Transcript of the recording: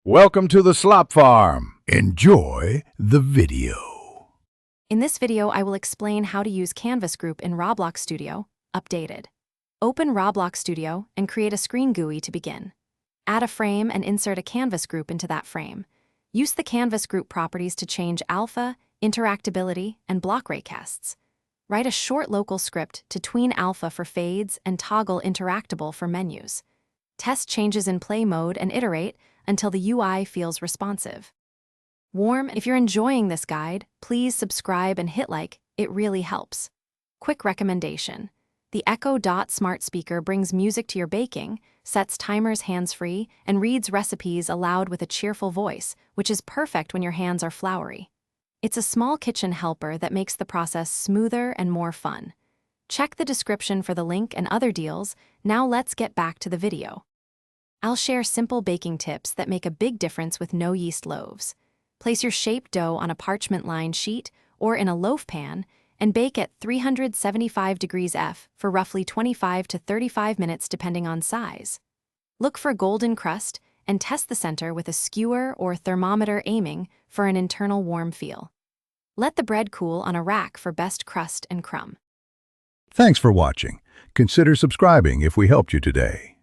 Welcome to the Slop Farm. Enjoy the video. In this video, I will explain how to use Canvas Group in Roblox Studio, updated. Open Roblox Studio and create a screen GUI to begin. Add a frame and insert a Canvas Group into that frame. Use the Canvas Group properties to change alpha, interactability, and block raycasts. Write a short local script to tween alpha for fades and toggle interactable for menus. Test changes in play mode and iterate until the UI feels responsive. Warm, if you're enjoying this guide, please subscribe and hit like, it really helps. Quick recommendation. The Echo Dot smart speaker brings music to your baking, sets timers hands-free, and reads recipes aloud with a cheerful voice, which is perfect when your hands are floury. It's a small kitchen helper that makes the process smoother and more fun. Check the description for the link and other deals. Now let's get back to the video. I'll share simple baking tips that make a big difference with no yeast loaves. Place your shaped dough on a parchment-lined sheet or in a loaf pan and bake at 375 degrees F for roughly 25 to 35 minutes depending on size. Look for golden crust and test the center with a skewer or thermometer aiming for an internal warm feel. Let the bread cool on a rack for best crust and crumb. Thanks for watching. Consider subscribing if we helped you today.